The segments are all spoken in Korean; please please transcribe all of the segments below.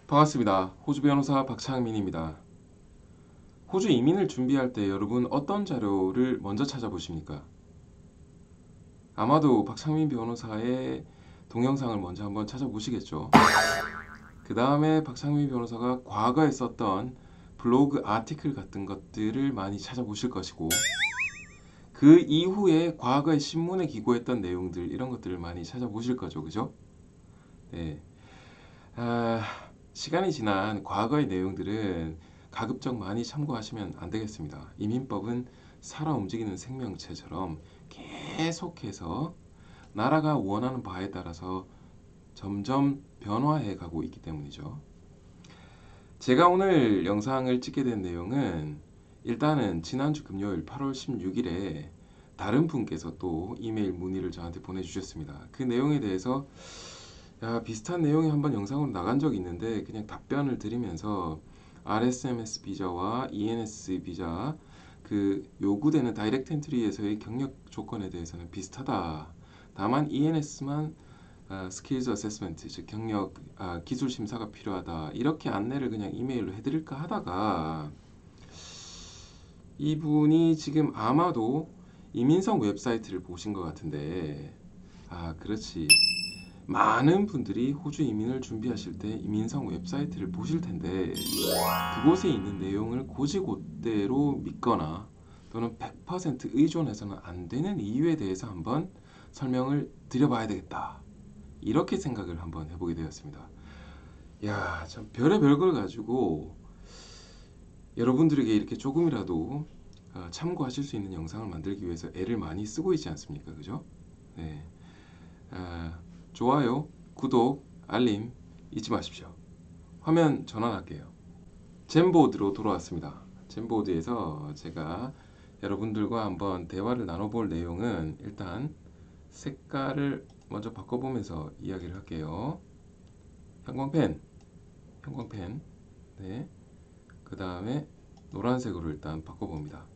반갑습니다. 호주 변호사 박창민입니다. 호주 이민을 준비할 때 여러분 어떤 자료를 먼저 찾아보십니까? 아마도 박창민 변호사의 동영상을 먼저 한번 찾아보시겠죠. 그 다음에 박창민 변호사가 과거에 썼던 블로그 아티클 같은 것들을 많이 찾아보실 것이고, 그 이후에 과거에 신문에 기고했던 내용들, 이런 것들을 많이 찾아보실 거죠. 그죠? 네. 아, 시간이 지난 과거의 내용들은 가급적 많이 참고하시면 안 되겠습니다. 이민법은 살아 움직이는 생명체처럼 계속해서 나라가 원하는 바에 따라서 점점 변화해 가고 있기 때문이죠. 제가 오늘 영상을 찍게 된 내용은 일단은 지난주 금요일 8월 16일에 다른 분께서 또 이메일 문의를 저한테 보내주셨습니다. 그 내용에 대해서 비슷한 내용이 한번 영상으로 나간 적이 있는데 그냥 답변을 드리면서 RSMS 비자와 ENS 비자 그 요구되는 다이렉트 엔트리에서의 경력 조건에 대해서는 비슷하다. 다만 ENS만 스킬즈 어세스먼트, 즉 경력 기술 심사가 필요하다. 이렇게 안내를 그냥 이메일로 해드릴까 하다가 이분이 지금 아마도 이민성 웹사이트를 보신 것 같은데, 그렇지. 많은 분들이 호주 이민을 준비하실 때 이민성 웹사이트를 보실 텐데 그곳에 있는 내용을 곧이곧대로 믿거나 또는 100% 의존해서는 안 되는 이유에 대해서 한번 설명을 드려봐야 되겠다. 이렇게 생각을 한번 해보게 되었습니다. 참 별의별 걸 가지고 여러분들에게 이렇게 조금이라도 참고하실 수 있는 영상을 만들기 위해서 애를 많이 쓰고 있지 않습니까? 그죠? 네. 좋아요, 구독, 알림 잊지 마십시오. 화면 전환할게요. 젠보드로 돌아왔습니다. 젠보드에서 제가 여러분들과 한번 대화를 나눠볼 내용은 일단 색깔을 먼저 바꿔보면서 이야기를 할게요. 형광펜, 네. 그 다음에 노란색으로 일단 바꿔봅니다.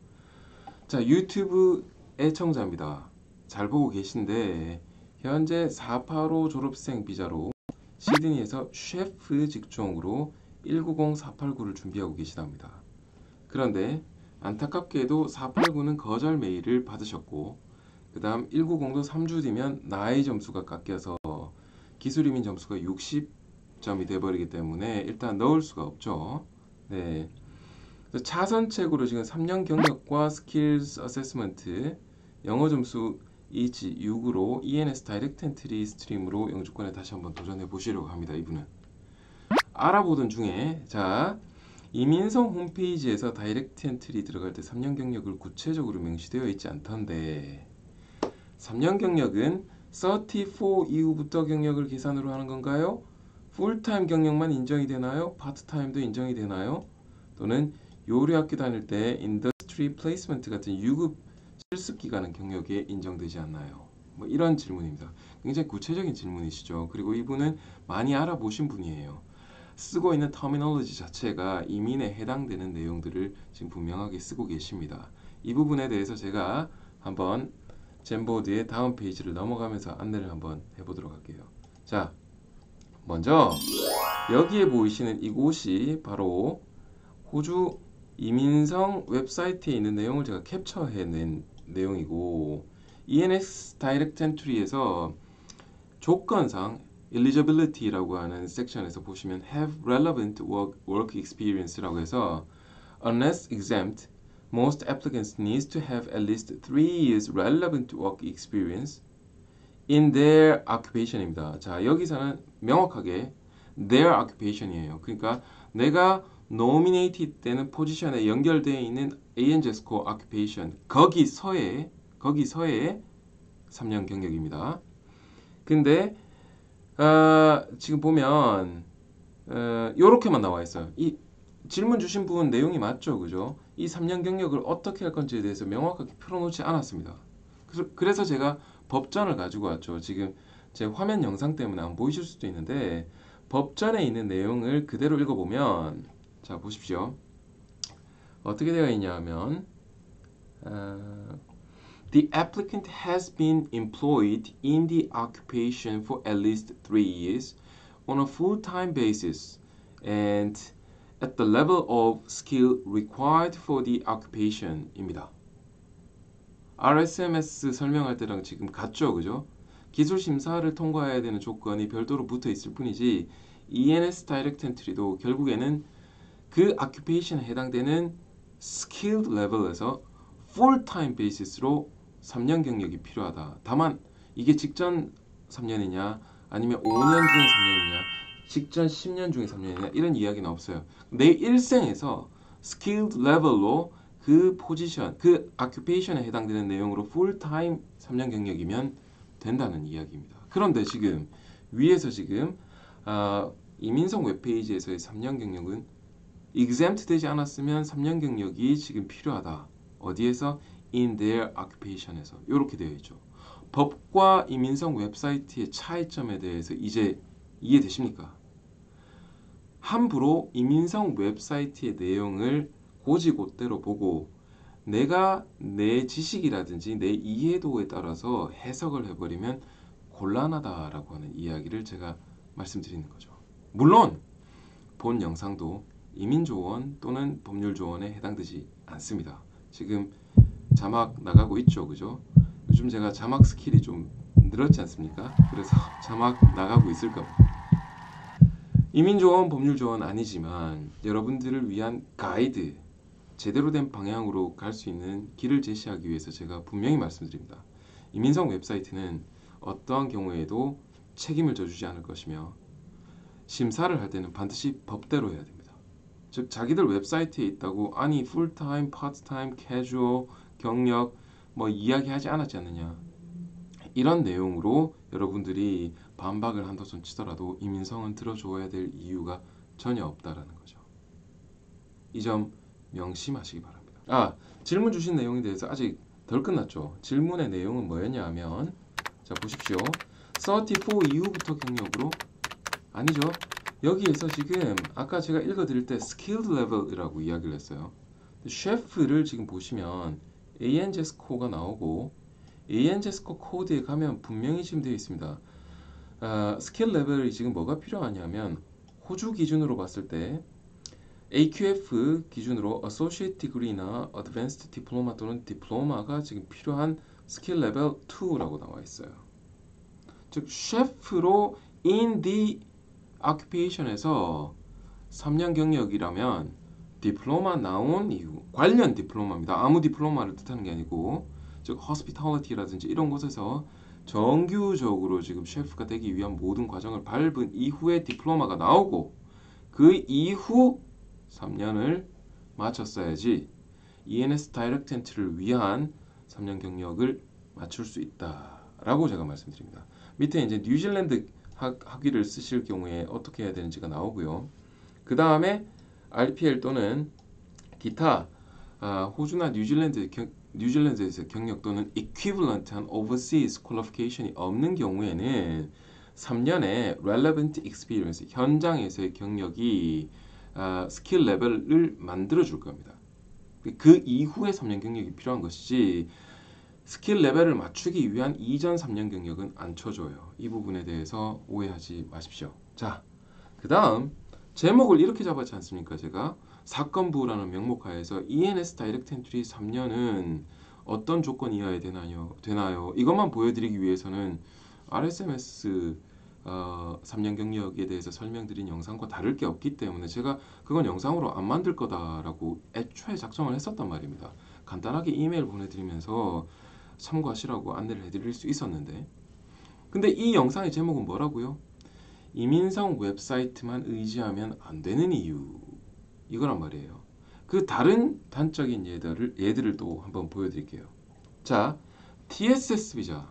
자, 유튜브 애청자입니다. 잘 보고 계신데 현재 485 졸업생 비자로 시드니에서 셰프 직종으로 190-489를 준비하고 계시답니다. 그런데 안타깝게도 489는 거절 메일을 받으셨고 그 다음 190도 3주 뒤면 나이 점수가 깎여서 기술이민 점수가 60점이 돼버리기 때문에 일단 넣을 수가 없죠. 네. 차선책으로 지금 3년 경력과 스킬스 어세스먼트 영어 점수 이지 6으로 ENS 다이렉트 엔트리 스트림으로 영주권에 다시 한번 도전해 보시려고 합니다. 이분은 알아보던 중에 이민성 홈페이지에서 다이렉트 엔트리 들어갈 때 3년 경력을 구체적으로 명시되어 있지 않던데 3년 경력은 34 이후부터 경력을 계산으로 하는 건가요? 풀타임 경력만 인정이 되나요? 파트타임도 인정이 되나요? 또는 요리학교 다닐 때 인더스트리 플레이스먼트 같은 유급 실습 기간은 경력에 인정되지 않나요? 뭐 이런 질문입니다. 굉장히 구체적인 질문이시죠. 그리고 이분은 많이 알아보신 분이에요. 쓰고 있는 터미널로지 자체가 이민에 해당되는 내용들을 지금 분명하게 쓰고 계십니다. 이 부분에 대해서 제가 한번 젠보드의 다음 페이지를 넘어가면서 안내를 한번 해보도록 할게요. 자, 먼저 여기에 보이시는 이곳이 바로 호주 이민성 웹사이트에 있는 내용을 제가 캡처해낸 내용이고 ENS 다이렉트 엔트리에서 조건상 eligibility라고 하는 섹션에서 보시면 have relevant work experience라고 해서 unless exempt, most applicants need to have at least 3 years relevant work experience in their occupation입니다. 자, 여기서는 명확하게 their occupation이에요. 그러니까 내가 nominated 되는 포지션에 연결되어 있는 ANGESCO occupation 거기서의 3년 경력입니다. 근데 지금 보면 요렇게만 나와 있어요. 이 질문 주신 분 내용이 맞죠? 그죠? 이 3년 경력을 어떻게 할 건지에 대해서 명확하게 풀어놓지 않았습니다. 그래서 제가 법전을 가지고 왔죠. 지금 제 화면 영상 때문에 안 보이실 수도 있는데 법전에 있는 내용을 그대로 읽어보면 자, 보십시오. 어떻게 되어 있냐 하면 The applicant has been employed in the occupation for at least 3 years on a full-time basis and at the level of skill required for the occupation입니다. RSMS 설명할 때랑 지금 같죠, 그죠? 기술 심사를 통과해야 되는 조건이 별도로 붙어 있을 뿐이지 ENS Direct Entry도 결국에는 그 occupation에 해당되는 skilled level에서 full-time basis로 3년 경력이 필요하다. 다만 이게 직전 3년이냐 아니면 5년 중에 3년이냐 직전 10년 중에 3년이냐 이런 이야기는 없어요. 내 일생에서 skilled level로 그 포지션, 그 occupation에 해당되는 내용으로 full-time 3년 경력이면 된다는 이야기입니다. 그런데 지금 위에서 지금 이민성 웹페이지에서의 3년 경력은 exempt 되지 않았으면 3년 경력이 지금 필요하다. 어디에서? in their occupation에서 이렇게 되어 있죠. 법과 이민성 웹사이트의 차이점에 대해서 이제 이해되십니까? 함부로 이민성 웹사이트의 내용을 고지고대로 보고 내가 내 지식이라든지 내 이해도에 따라서 해석을 해버리면 곤란하다라고 하는 이야기를 제가 말씀드리는 거죠. 물론 본 영상도 이민조원 또는 법률조원에 해당되지 않습니다. 지금 자막 나가고 있죠, 그죠? 요즘 제가 자막 스킬이 좀 늘었지 않습니까? 그래서 자막 나가고 있을 겁니다. 이민조원, 법률조원 아니지만 여러분들을 위한 가이드, 제대로 된 방향으로 갈 수 있는 길을 제시하기 위해서 제가 분명히 말씀드립니다. 이민성 웹사이트는 어떠한 경우에도 책임을 져주지 않을 것이며 심사를 할 때는 반드시 법대로 해야 됩니다. 즉 자기들 웹사이트에 있다고 아니 풀타임, 파트타임, 캐주얼, 경력 뭐 이야기하지 않았지 않느냐 이런 내용으로 여러분들이 반박을 한다 손 치더라도 이민성은 들어줘야 될 이유가 전혀 없다라는 거죠. 이 점 명심하시기 바랍니다. 질문 주신 내용에 대해서 아직 덜 끝났죠. 질문의 내용은 뭐였냐 하면 자 보십시오. 34 이후부터 경력으로 아니죠. 여기에서 지금 아까 제가 읽어드릴 때 skilled level이라고 이야기를 했어요. 셰프를 지금 보시면 ANJSCO가 나오고 ANJSCO 코드에 가면 분명히 지금 되어 있습니다. 스킬 레벨이 지금 뭐가 필요하냐면 호주 기준으로 봤을 때 AQF 기준으로 Associate Degree나 Advanced Diploma 또는 Diploma가 지금 필요한 스킬 레벨 2라고 나와 있어요. 즉 셰프로 in the occupation에서 3년 경력이라면 디플로마 나온 이후 관련 디플로마입니다. 아무 디플로마를 뜻하는 게 아니고 즉 hospitality라든지 이런 곳에서 정규적으로 지금 셰프가 되기 위한 모든 과정을 밟은 이후에 디플로마가 나오고 그 이후 3년을 마쳤어야지 ENS Direct Entry를 위한 3년 경력을 맞출 수 있다라고 제가 말씀드립니다. 밑에 이제 뉴질랜드 학위를 쓰실 경우에 어떻게 해야 되는지가 나오고요. 그 다음에 RPL 또는 기타 호주나 뉴질랜드에서 경력 또는 equivalent한 overseas qualification이 없는 경우에는 3년의 relevant experience 현장에서의 경력이 스킬 레벨을 만들어 줄 겁니다. 그 이후에 3년 경력이 필요한 것이지 스킬 레벨을 맞추기 위한 이전 3년 경력은 안 쳐줘요. 이 부분에 대해서 오해하지 마십시오. 자, 그 다음 제목을 이렇게 잡았지 않습니까? 제가 사건부라는 명목 하에서 ENS Direct Entry 3년은 어떤 조건 이하에 되나요? 이것만 보여드리기 위해서는 RSMS 3년 경력에 대해서 설명드린 영상과 다를 게 없기 때문에 제가 그건 영상으로 안 만들 거다라고 애초에 작성을 했었단 말입니다. 간단하게 이메일 보내드리면서 참고하시라고 안내를 해드릴 수 있었는데 근데 이 영상의 제목은 뭐라고요? 이민성 웹사이트만 의지하면 안 되는 이유 이거란 말이에요. 그 다른 단적인 예들을 또 한번 보여드릴게요. 자, TSS 비자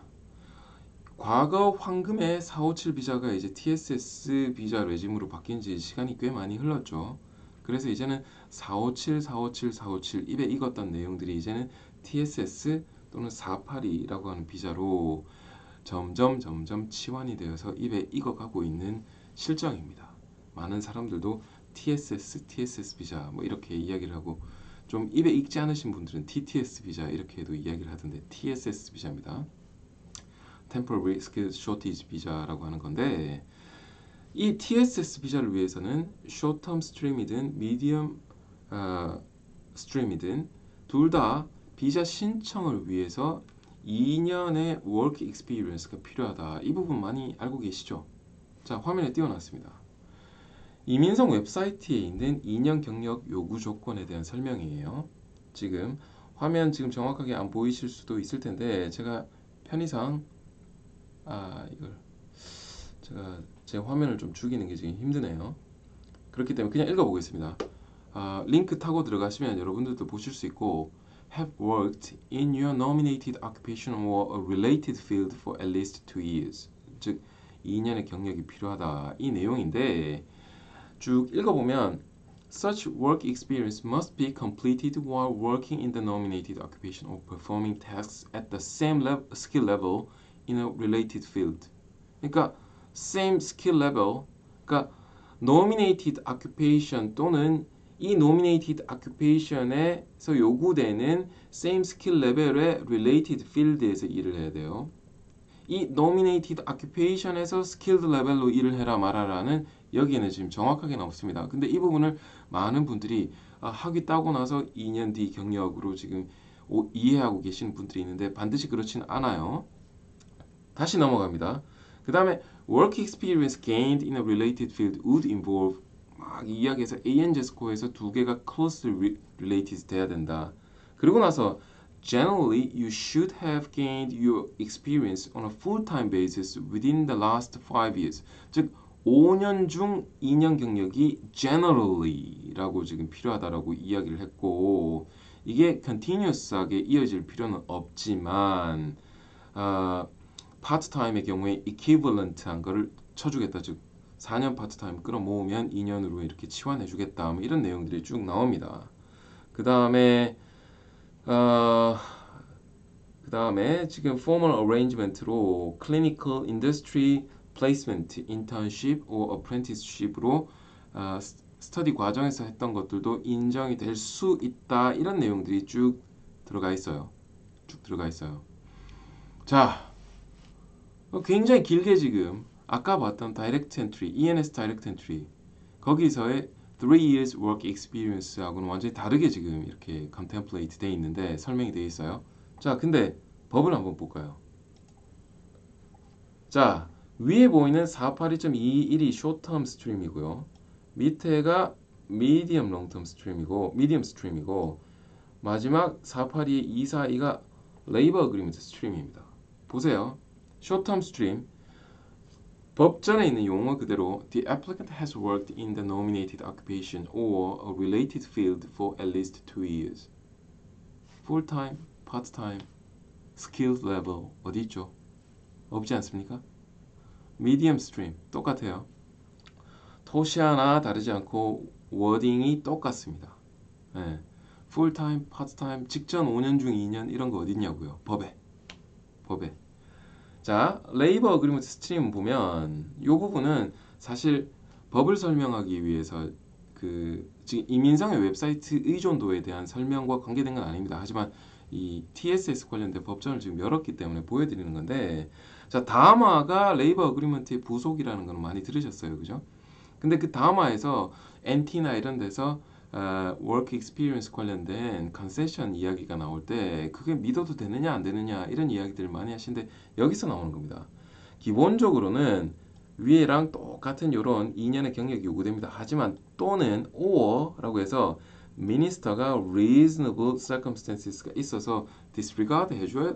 과거 황금의 457 비자가 이제 TSS 비자 레짐으로 바뀐 지 시간이 꽤 많이 흘렀죠. 그래서 이제는 457, 457, 457 입에 익었던 내용들이 이제는 TSS 또는 482라고 하는 비자로 점점 치환이 되어서 입에 익어가고 있는 실정입니다. 많은 사람들도 TSS 비자 뭐 이렇게 이야기를 하고 좀 입에 익지 않으신 분들은 TTS 비자 이렇게도 이야기를 하던데 TSS 비자입니다. Temporary Skill Shortage 비자라고 하는 건데 이 TSS 비자를 위해서는 short-term stream이든 medium stream이든 둘 다 비자 신청을 위해서 2년의 work experience가 필요하다. 이 부분 많이 알고 계시죠? 자, 화면에 띄워놨습니다. 이민성 웹사이트에 있는 2년 경력 요구 조건에 대한 설명이에요. 지금 화면 지금 정확하게 안 보이실 수도 있을 텐데 제가 편의상 이걸 제가 제 화면을 좀 죽이는 게 지금 힘드네요. 그렇기 때문에 그냥 읽어보겠습니다. 링크 타고 들어가시면 여러분들도 보실 수 있고 have worked in your nominated occupation or a related field for at least 2 years. 즉 2년의 경력이 필요하다. 이 내용인데 쭉 읽어보면 such work experience must be completed while working in the nominated occupation or performing tasks at the same skill level in a related field. 그러니까 same skill level, 그러니까 nominated occupation 또는 이 nominated occupation에서 요구되는 same skill level의 related field에서 일을 해야 돼요. 이 nominated occupation에서 skilled level로 일을 해라 말아라는 여기에는 지금 정확하게는 없습니다. 근데 이 부분을 많은 분들이 학위 따고 나서 2년 뒤 경력으로 지금 이해하고 계시는 분들이 있는데 반드시 그렇지는 않아요. 다시 넘어갑니다. 그 다음에 work experience gained in a related field would involve 막 이야기해서 ANZ 스코어에서 두 개가 closely related 돼야 된다. 그리고 나서 generally you should have gained your experience on a full-time basis within the last 5 years. 즉 5년 중 2년 경력이 generally라고 지금 필요하다라고 이야기를 했고 이게 continuous하게 이어질 필요는 없지만 파트타임의 경우에 equivalent한 거를 쳐주겠다. 즉 4년 파트타임 끌어모으면 2년으로 이렇게 치환해 주겠다. 뭐 이런 내용들이 쭉 나옵니다. 그 다음에 지금 formal arrangement로 clinical industry placement, internship or apprenticeship으로 스터디 과정에서 했던 것들도 인정이 될 수 있다. 이런 내용들이 쭉 들어가 있어요. 자, 굉장히 길게 지금 아까 봤던 Direct Entry, ENS Direct Entry 거기서의 3 years work experience하고는 완전히 다르게 지금 이렇게 contemplate 돼 있는데 설명이 돼 있어요. 자, 근데 법을 한번 볼까요? 자, 위에 보이는 482.221이 short term stream이고요. 밑에가 medium long term stream이고 마지막 482.242가 labor agreement stream입니다. 보세요. short term stream 법전에 있는 용어 그대로 the applicant has worked in the nominated occupation or a related field for at least 2 years. full-time, part-time, skilled level 어디 있죠? 없지 않습니까? medium stream 똑같아요. 토시 하나 다르지 않고 워딩이 똑같습니다. 네. full-time, part-time, 직전 5년 중 2년 이런 거 어디 있냐고요? 법에. 자, 레이버 어그리먼트 스트림 보면 이 부분은 사실 법을 설명하기 위해서 지금 이민성의 웨브사이트 의존도에 대한 설명과 관계된 건 아닙니다. 하지만 이 TSS 관련된 법전을 지금 열었기 때문에 보여드리는 건데 자, 다마가 레이버 어그리먼트의 부속이라는 건 많이 들으셨어요. 그죠? 근데 그 다마에서 NT나 이런 데서 work experience 관련된 컨세션 이야기가 나올 때 그게 믿어도 되느냐 안 되느냐 이런 이야기들을 많이 하시는데 여기서 나오는 겁니다. 기본적으로는 위에랑 똑같은 이런 2년의 경력이 요구됩니다. 하지만 또는 or라고 해서 minister가 reasonable circumstances가 있어서 disregard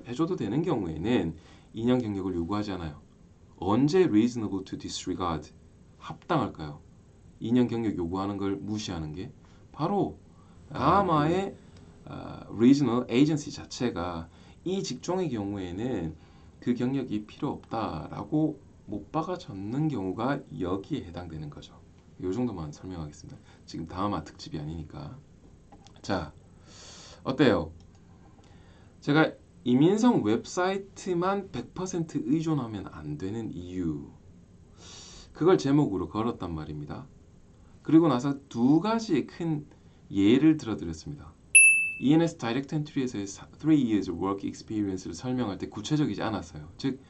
해줘도 되는 경우에는 2년 경력을 요구하지 않아요. 언제 reasonable to disregard 합당할까요? 2년 경력 요구하는 걸 무시하는 게 바로 다마의 regional agency 자체가 이 직종의 경우에는 그 경력이 필요 없다라고 못 박아줬는 경우가 여기에 해당되는 거죠. 이 정도만 설명하겠습니다. 지금 다마 특집이 아니니까. 자, 어때요? 제가 이민성 웹사이트만 100% 의존하면 안 되는 이유 그걸 제목으로 걸었단 말입니다. 그리고 나서 두 가지의 큰 예를 들어드렸습니다. ENS Direct Entry에서의 3 years work experience를 설명할 때 구체적이지 않았어요. 즉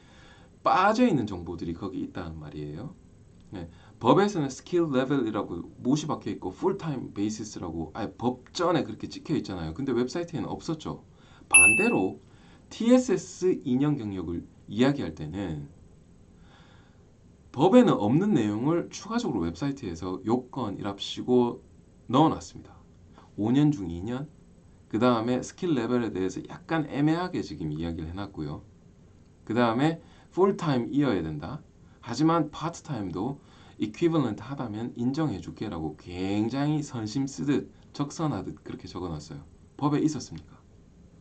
빠져있는 정보들이 거기 있다는 말이에요. 네, 법에서는 스킬 레벨이라고 못이 박혀 있고 풀타임 베이시스라고 아예 법전에 그렇게 찍혀 있잖아요. 근데 웹사이트에는 없었죠. 반대로 TSS 2년 경력을 이야기할 때는 법에는 없는 내용을 추가적으로 웹사이트에서 요건이랍시고 넣어놨습니다. 5년 중 2년, 그 다음에 스킬 레벨에 대해서 약간 애매하게 지금 이야기를 해놨고요. 그 다음에 풀타임이어야 된다. 하지만 파트타임도 이퀴벌런트 하다면 인정해줄게 라고 굉장히 선심 쓰듯 적선하듯 그렇게 적어놨어요. 법에 있었습니까?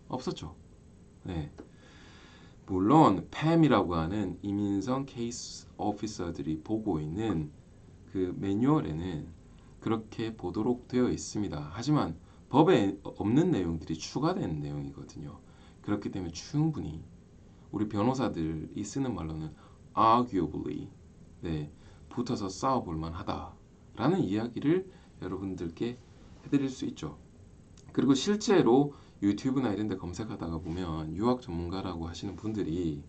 없었죠. 네. 물론 팸이라고 하는 이민성 케이스 오피서들이 보고 있는 그 매뉴얼에는 그렇게 보도록 되어 있습니다. 하지만 법에 없는 내용들이 추가된 내용이거든요. 그렇기 때문에 충분히 우리 변호사들이 쓰는 말로는 arguably 네, 붙어서 싸워볼 만하다라는 이야기를 여러분들께 해드릴 수 있죠. 그리고 실제로 유튜브나 이런 데 검색하다가 보면 유학 전문가라고 하시는 분들이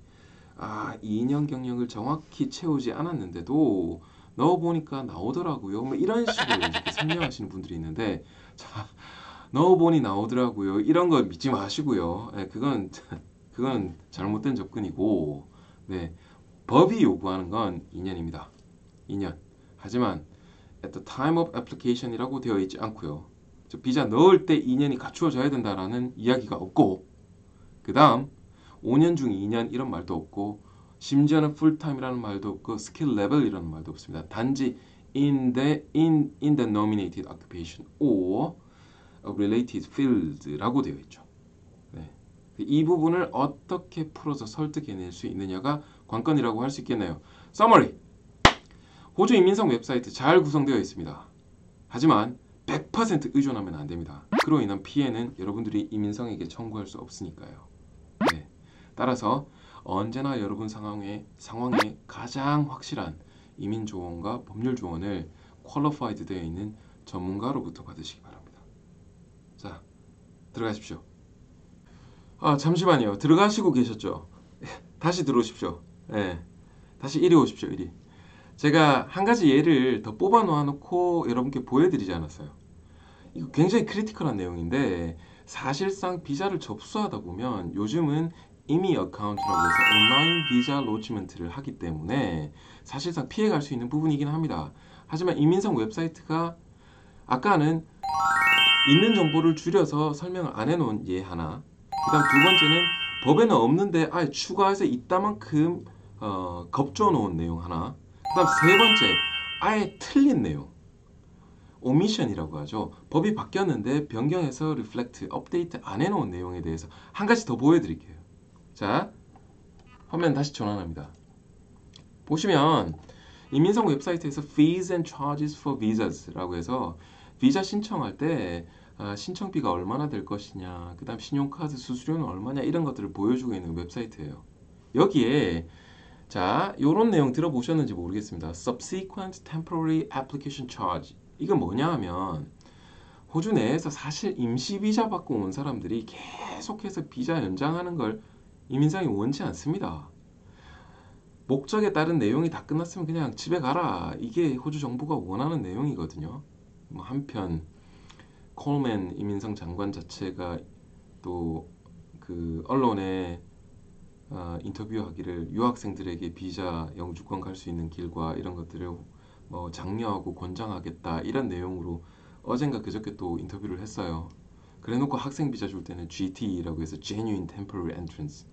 2년 경력을 정확히 채우지 않았는데도 넣어보니까 나오더라고요. 뭐 이런 식으로 이렇게 설명하시는 분들이 있는데 자, 넣어보니 나오더라고요. 이런 거 믿지 마시고요. 네, 그건 잘못된 접근이고 네, 법이 요구하는 건 2년입니다. 2년. 하지만 at the time of application이라고 되어 있지 않고요. 비자 넣을 때 2년이 갖추어져야 된다라는 이야기가 없고 그 다음 5년 중 2년 이런 말도 없고 심지어는 풀타임이라는 말도 없고 스킬 레벨이라는 말도 없습니다. 단지 in the nominated occupation or a related field라고 되어 있죠. 네. 이 부분을 어떻게 풀어서 설득해낼 수 있느냐가 관건이라고 할 수 있겠네요. Summary! 호주 이민성 웹사이트 잘 구성되어 있습니다. 하지만 100% 의존하면 안 됩니다. 그로 인한 피해는 여러분들이 이민성에게 청구할 수 없으니까요. 네. 따라서 언제나 여러분 상황에 가장 확실한 이민 조언과 법률 조언을 퀄리파이드 되어 있는 전문가로부터 받으시기 바랍니다. 자, 들어가십시오. 잠시만요. 들어가시고 계셨죠? 다시 들어오십시오. 네. 다시 이리 오십시오. 이리. 제가 한 가지 예를 더 뽑아 놓고 여러분께 보여드리지 않았어요. 이거 굉장히 크리티컬한 내용인데 사실상 비자를 접수하다 보면 요즘은 이미 어카운트라고 해서 온라인 비자 로지먼트를 하기 때문에 사실상 피해갈 수 있는 부분이긴 합니다. 하지만 이민성 웹사이트가 아까는 있는 정보를 줄여서 설명을 안 해놓은 예 하나, 그 다음 두 번째는 법에는 없는데 아예 추가해서 이따만큼 겁줘 놓은 내용 하나, 그 다음 세 번째 아예 틀린 내용 오미션이라고 하죠. 법이 바뀌었는데 변경해서 리플렉트, 업데이트 안 해놓은 내용에 대해서 한 가지 더 보여드릴게요. 자, 화면 다시 전환합니다. 보시면 이민성 웹사이트에서 Fees and Charges for Visas 라고 해서 비자 신청할 때 신청비가 얼마나 될 것이냐, 그 다음 신용카드 수수료는 얼마냐 이런 것들을 보여주고 있는 웹사이트예요. 여기에 자, 요런 내용 들어보셨는지 모르겠습니다. Subsequent Temporary Application Charge. 이건 뭐냐 하면 호주 내에서 사실 임시 비자 받고 온 사람들이 계속해서 비자 연장하는 걸 이민성이 원치 않습니다. 목적에 따른 내용이 다 끝났으면 그냥 집에 가라. 이게 호주 정부가 원하는 내용이거든요. 한편 콜맨 이민성 장관 자체가 또 그 언론에 인터뷰하기를 유학생들에게 비자 영주권 갈 수 있는 길과 이런 것들을 장려하고 권장하겠다 이런 내용으로 어젠가 그저께 또 인터뷰를 했어요. 그래놓고 학생 비자 줄 때는 GT라고 해서 Genuine Temporary Entrance.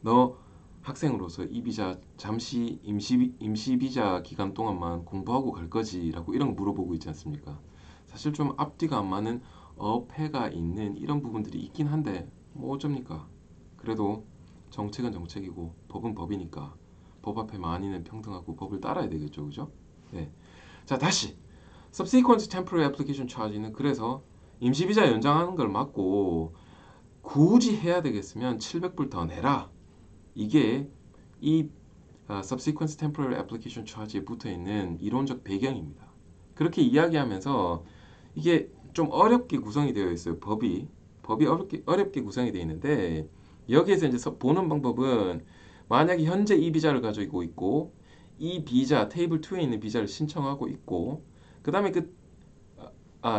너 학생으로서 이 비자 잠시 임시 비자 기간 동안만 공부하고 갈 거지 라고 이런 거 물어보고 있지 않습니까? 사실 좀 앞뒤가 안 맞는 어폐가 있는 이런 부분들이 있긴 한데 뭐 어쩝니까? 그래도 정책은 정책이고 법은 법이니까 법 앞에 만인은 평등하고 법을 따라야 되겠죠, 그죠? 네. 자, 다시 Subsequent Temporary Application Charge는 그래서 임시 비자 연장하는 걸 막고 굳이 해야 되겠으면 700불 더 내라. 이게 이 Subsequent Temporary Application Charge에 붙어 있는 이론적 배경입니다. 그렇게 이야기하면서 이게 좀 어렵게 구성이 되어 있어요. 법이 어렵게 구성이 되어 있는데 여기에서 이제 보는 방법은 만약에 현재 이 비자를 가지고 있고 이 비자 테이블 2에 있는 비자를 신청하고 있고 그 다음에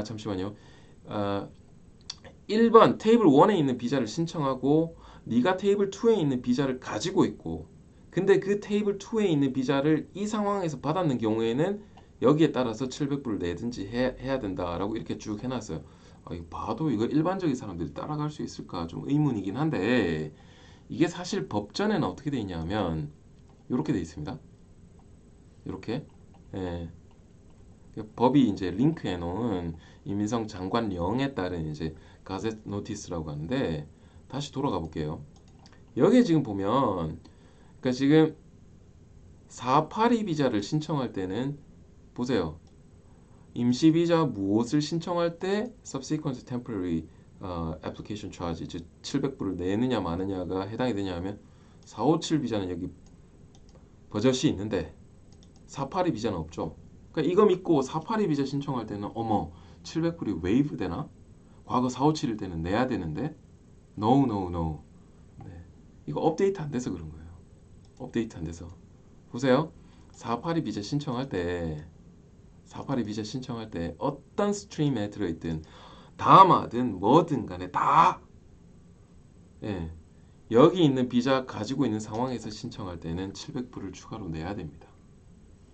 잠시만요. 아, 1번 테이블 1에 있는 비자를 신청하고 네가 테이블 2에 있는 비자를 가지고 있고 근데 그 테이블 2에 있는 비자를 이 상황에서 받았는 경우에는 여기에 따라서 700불을 내든지 해야 된다라고 이렇게 쭉 해놨어요. 이거 봐도 이거 일반적인 사람들이 따라갈 수 있을까 좀 의문이긴 한데 이게 사실 법전에는 어떻게 돼 있냐면 이렇게 돼 있습니다. 이렇게 예. 법이 이제 링크해 놓은 이민성 장관령에 따른 이제 가젯 노티스라고 하는데 다시 돌아가 볼게요. 여기에 지금 보면 그러니까 지금 482 비자를 신청할 때는 보세요. 임시 비자 무엇을 신청할 때 subsequent temporary application charge 즉 700불을 내느냐 마느냐가 해당이 되냐 하면 457 비자는 여기 버젓이 있는데 482 비자는 없죠. 그러니까 이거 믿고 482 비자 신청할 때는 어머 700불이 웨이브 되나? 과거 457일 때는 내야 되는데 no no no 네. 이거 업데이트 안 돼서 그런 거예요. 업데이트 안 돼서 보세요. 482 비자 신청할 때 482 비자 신청할 때 어떤 스트림에 들어있든 다마든 뭐든 간에 다 예, 여기 있는 비자 가지고 있는 상황에서 신청할 때는 700불을 추가로 내야 됩니다.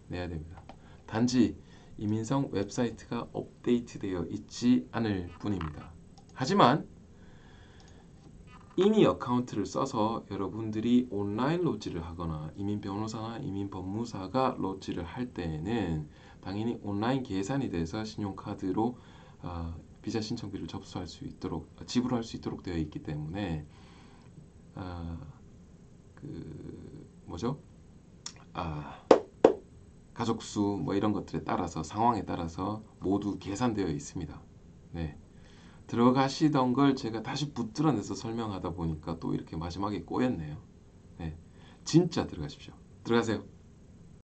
내야 됩니다. 단지 이민성 웹사이트가 업데이트되어 있지 않을 뿐입니다. 하지만 이미 어카운트를 써서 여러분들이 온라인 로지를 하거나 이민 변호사나 이민 법무사가 로지를 할 때에는 당연히 온라인 계산이 돼서 신용카드로 비자 신청비를 접수할 수 있도록 지불할 수 있도록 되어 있기 때문에 뭐죠? 가족 수 뭐 이런 것들에 따라서 상황에 따라서 모두 계산되어 있습니다. 네. 들어가시던 걸 제가 다시 붙들어내서 설명하다 보니까 또 이렇게 마지막에 꼬였네요. 네. 진짜 들어가십시오. 들어가세요.